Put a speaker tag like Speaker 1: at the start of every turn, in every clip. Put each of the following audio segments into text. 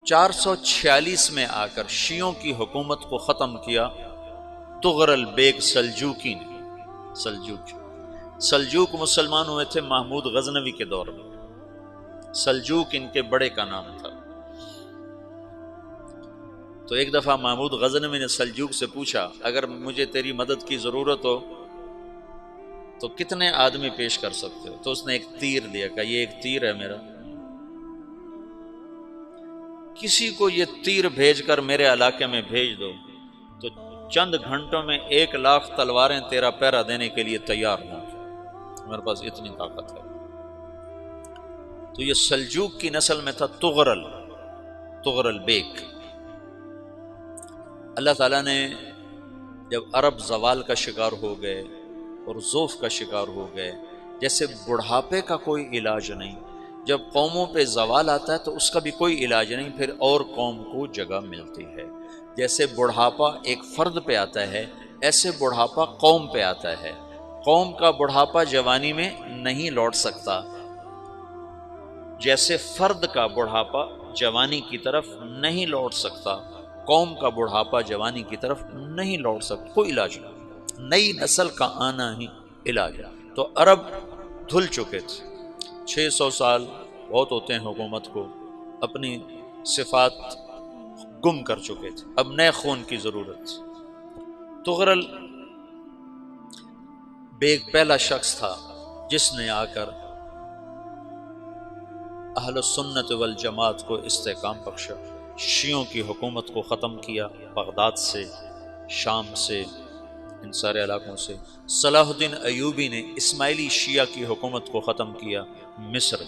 Speaker 1: 446 میں آ کر شیعوں کی حکومت کو ختم کیا طغرل بیگ سلجوکی نے۔ سلجوک مسلمان ہوئے تھے محمود غزنوی کے دور میں، سلجوک ان کے بڑے کا نام تھا۔ تو ایک دفعہ محمود غزنوی نے سلجوک سے پوچھا اگر مجھے تیری مدد کی ضرورت ہو تو کتنے آدمی پیش کر سکتے ہو؟ تو اس نے ایک تیر دیا، کہا یہ ایک تیر ہے میرا، کسی کو یہ تیر بھیج کر میرے علاقے میں بھیج دو تو چند گھنٹوں میں 1,00,000 تلواریں تیرا پہرا دینے کے لیے تیار ہوں، میرے پاس اتنی طاقت ہے۔ تو یہ سلجوک کی نسل میں تھا طغرل بیگ۔ اللہ تعالیٰ نے جب عرب زوال کا شکار ہو گئے اور ضعف کا شکار ہو گئے، جیسے بڑھاپے کا کوئی علاج نہیں، جب قوموں پہ زوال آتا ہے تو اس کا بھی کوئی علاج نہیں، پھر اور قوم کو جگہ ملتی ہے۔ جیسے بڑھاپا ایک فرد پہ آتا ہے، ایسے بڑھاپا قوم پہ آتا ہے۔ قوم کا بڑھاپا جوانی میں نہیں لوٹ سکتا، جیسے فرد کا بڑھاپا جوانی کی طرف نہیں لوٹ سکتا، قوم کا بڑھاپا جوانی کی طرف نہیں لوٹ سکتا، کوئی علاج نہیں، نئی نسل کا آنا ہی علاج ہے۔ تو عرب دھل چکے تھے، 600 سال بہت ہوتے ہیں حکومت کو، اپنی صفات گم کر چکے تھے، اب نئے خون کی ضرورت تھی۔ طغرل بیگ پہلا شخص تھا جس نے آ کر اہل سنت والجماعت کو استحکام بخشا، شیعوں کی حکومت کو ختم کیا، بغداد سے، شام سے، ان سارے علاقوں سے۔ صلاح الدین ایوبی نے اسماعیلی شیعہ کی حکومت کو ختم کیا، مصر۔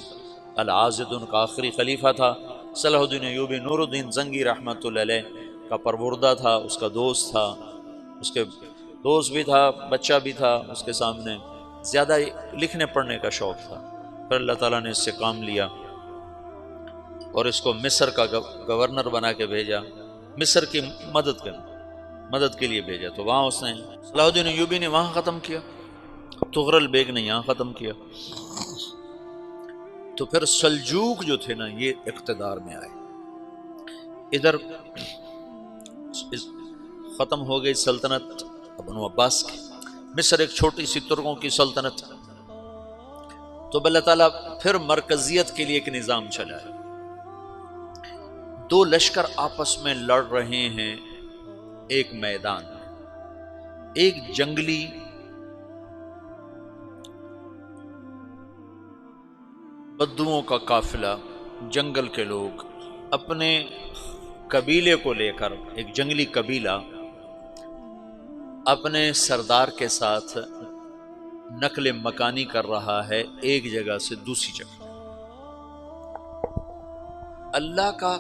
Speaker 1: العاضد ان کا آخری خلیفہ تھا۔ صلاح الدین ایوبی نور الدین زنگی رحمۃ اللہ علیہ کا پروردہ تھا، اس کا دوست تھا، اس کے دوست بھی تھا، بچہ بھی تھا اس کے سامنے، زیادہ لکھنے پڑھنے کا شوق تھا۔ پھر اللہ تعالیٰ نے اس سے کام لیا اور اس کو مصر کا گورنر بنا کے بھیجا، مصر کی مدد کے لیے بھیجا۔ تو وہاں اس نے صلاح الدین ایوبی نے وہاں ختم کیا، طغرل بیگ نے یہاں ختم کیا۔ تو پھر سلجوک جو تھے نا یہ اقتدار میں آئے، ادھر ختم ہو گئی سلطنت بنو عباس کی، مصر ایک چھوٹی سی ترکوں کی سلطنت۔ تو اللہ تعالیٰ پھر مرکزیت کے لیے ایک نظام چلایا، دو لشکر آپس میں لڑ رہے ہیں ایک میدان میں، ایک جنگلی بدوؤں کا قافلہ، جنگل کے لوگ اپنے قبیلے کو لے کر، ایک جنگلی قبیلہ اپنے سردار کے ساتھ نقل مکانی کر رہا ہے ایک جگہ سے دوسری جگہ۔ اللہ کا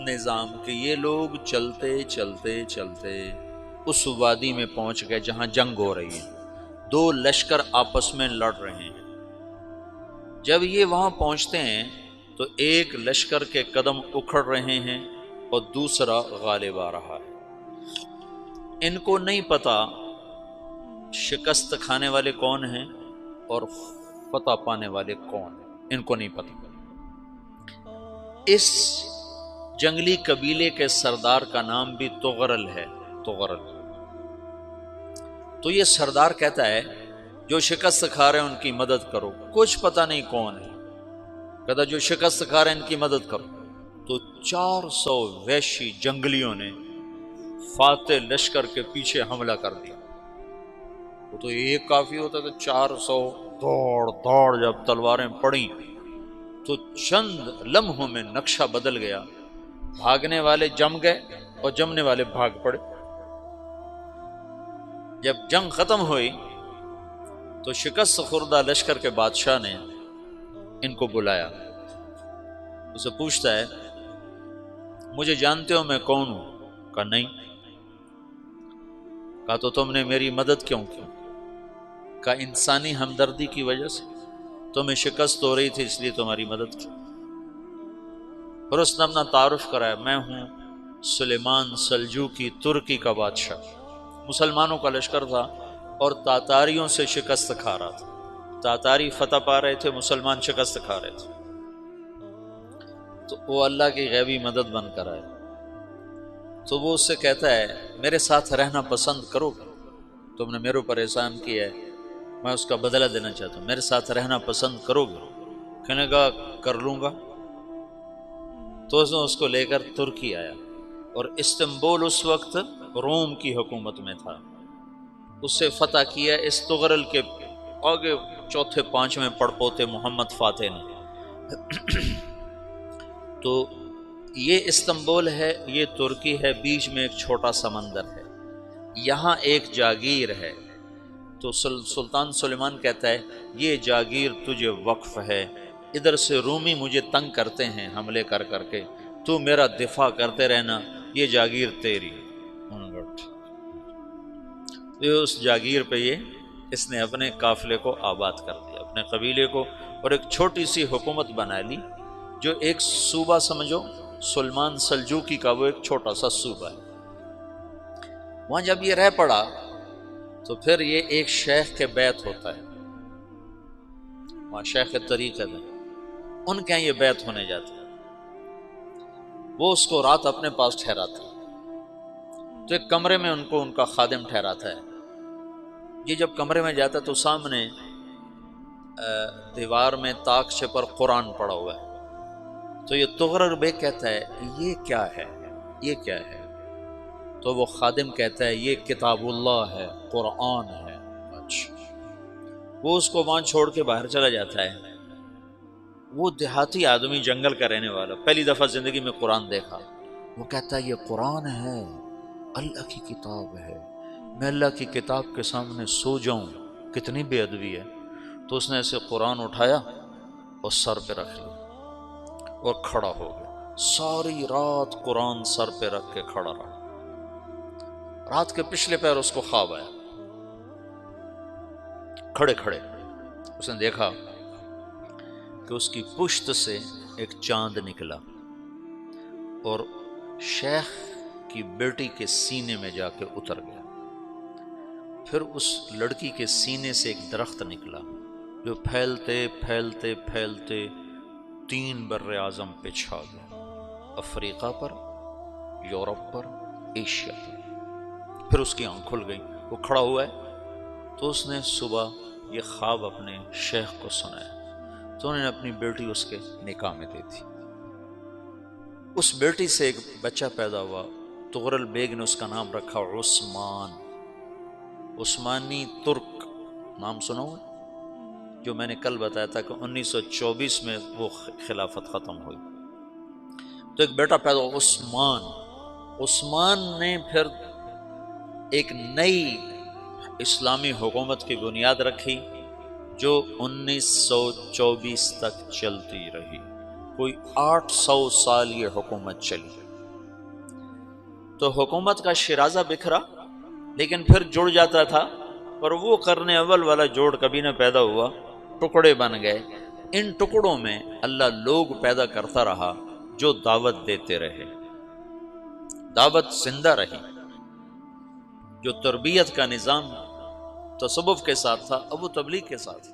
Speaker 1: نظام کہ یہ لوگ چلتے چلتے چلتے اس وادی میں پہنچ گئے جہاں جنگ ہو رہی ہے، دو لشکر آپس میں لڑ رہے ہیں۔ جب یہ وہاں پہنچتے ہیں تو ایک لشکر کے قدم اکھڑ رہے ہیں اور دوسرا غالب آ رہا ہے۔ ان کو نہیں پتا شکست کھانے والے کون ہیں اور فتح پانے والے کون ہیں، ان کو نہیں پتا۔ اس جنگلی قبیلے کے سردار کا نام بھی طغرل ہے، طغرل۔ تو یہ سردار کہتا ہے جو شکست کھا رہے ہیں ان کی مدد کرو، کچھ پتہ نہیں کون ہے، کہتا جو شکست کھا رہے ہیں ان کی مدد کرو۔ تو 400 وحشی جنگلیوں نے فاتح لشکر کے پیچھے حملہ کر دیا۔ وہ تو ایک کافی ہوتا تھا، 400 دوڑ جب تلواریں پڑیں تو چند لمحوں میں نقشہ بدل گیا، بھاگنے والے جم گئے اور جمنے والے بھاگ پڑے۔ جب جنگ ختم ہوئی تو شکست خوردہ لشکر کے بادشاہ نے ان کو بلایا، اسے پوچھتا ہے مجھے جانتے ہو میں کون ہوں؟ کہا نہیں۔ کہا تو تم نے میری مدد کیوں کی؟ کہا انسانی ہمدردی کی وجہ سے، تمہیں شکست ہو رہی تھی اس لیے تمہاری مدد کی۔ پھر اس نے اپنا تعارف کرایا، میں ہوں سلیمان سلجوکی، ترکی کا بادشاہ۔ مسلمانوں کا لشکر تھا اور تاتاریوں سے شکست کھا رہا تھا، تاتاری فتح پا رہے تھے، مسلمان شکست کھا رہے تھے۔ تو وہ اللہ کی غیبی مدد بن کر آئے، تو وہ اس سے کہتا ہے میرے ساتھ رہنا پسند کرو گے؟ تم نے میرے اوپر احسان کیا ہے، میں اس کا بدلہ دینا چاہتا ہوں، میرے ساتھ رہنا پسند کرو گے؟ کہنے لگا کر لوں گا۔ تو اس نے اس کو لے کر ترکی آیا، اور استنبول اس وقت روم کی حکومت میں تھا، اسے فتح کیا اس تغرل کے آگے چوتھے پانچویں پڑپوتے محمد فاتح نے۔ تو یہ استنبول ہے، یہ ترکی ہے، بیچ میں ایک چھوٹا سمندر ہے، یہاں ایک جاگیر ہے۔ تو سلطان سلیمان کہتا ہے یہ جاگیر تجھے وقف ہے، ادھر سے رومی مجھے تنگ کرتے ہیں حملے کر کر کے، تو میرا دفاع کرتے رہنا، یہ جاگیر تیری۔ یہ اس جاگیر پہ اس نے اپنے قافلے کو آباد کر دیا، اپنے قبیلے کو، اور ایک چھوٹی سی حکومت بنا لی، جو ایک صوبہ سمجھو، سلمان سلجوقی کا وہ ایک چھوٹا سا صوبہ ہے۔ وہاں جب یہ رہ پڑا تو پھر یہ ایک شیخ کے بیت ہوتا ہے، وہاں شیخ طریقت ہے، ان کے یہ بیت ہونے جاتا ہے، وہ اس کو رات اپنے پاس ٹھہراتا ہے، تو ایک کمرے میں ان کو ان کا خادم ٹھہراتا ہے۔ یہ جب کمرے میں جاتا ہے تو سامنے دیوار میں تاکچے پر قرآن پڑا ہوا ہے، تو یہ تغرل بیگ کہتا ہے یہ کیا ہے، یہ کیا ہے؟ تو وہ خادم کہتا ہے یہ کتاب اللہ ہے، قرآن ہے۔ اچھا، وہ اس کو وہاں چھوڑ کے باہر چلا جاتا ہے۔ وہ دیہاتی آدمی، جنگل کا رہنے والا، پہلی دفعہ زندگی میں قرآن دیکھا، وہ کہتا ہے یہ قرآن ہے، اللہ کی کتاب ہے، میں اللہ کی کتاب کے سامنے سو جاؤں، کتنی بے ادبی ہے۔ تو اس نے ایسے قرآن اٹھایا اور سر پہ رکھ لیا اور کھڑا ہو گیا، ساری رات قرآن سر پہ رکھ کے کھڑا رہا۔ رات کے پچھلے پہر اس کو خواب آیا، کھڑے کھڑے اس نے دیکھا کہ اس کی پشت سے ایک چاند نکلا اور شیخ کی بیٹی کے سینے میں جا کے اتر گیا۔ پھر اس لڑکی کے سینے سے ایک درخت نکلا جو پھیلتے پھیلتے پھیلتے 3 بر اعظم پہ چھا گیا، افریقہ پر، یورپ پر، ایشیا پر۔ پھر اس کی آنکھ کھل گئی، وہ کھڑا ہوا ہے، تو اس نے صبح یہ خواب اپنے شیخ کو سنایا، تو انہوں نے اپنی بیٹی اس کے نکاح میں دے دی۔ اس بیٹی سے ایک بچہ پیدا ہوا، تغرل بیگ نے اس کا نام رکھا عثمان، عثمانی ترک نام سنا ہوا، جو میں نے کل بتایا تھا کہ 1924 میں وہ خلافت ختم ہوئی، تو ایک بیٹا پیدا ہوا عثمان۔ عثمان نے پھر ایک نئی اسلامی حکومت کی بنیاد رکھی جو 1924 تک چلتی رہی، کوئی 800 سال یہ حکومت چلی۔ تو حکومت کا شیرازہ بکھرا لیکن پھر جڑ جاتا تھا، اور وہ قرن اول والا جوڑ کبھی نہ پیدا ہوا، ٹکڑے بن گئے۔ ان ٹکڑوں میں اللہ لوگ پیدا کرتا رہا جو دعوت دیتے رہے، دعوت زندہ رہی۔ جو تربیت کا نظام تصوف کے ساتھ تھا اب وہ تبلیغ کے ساتھ۔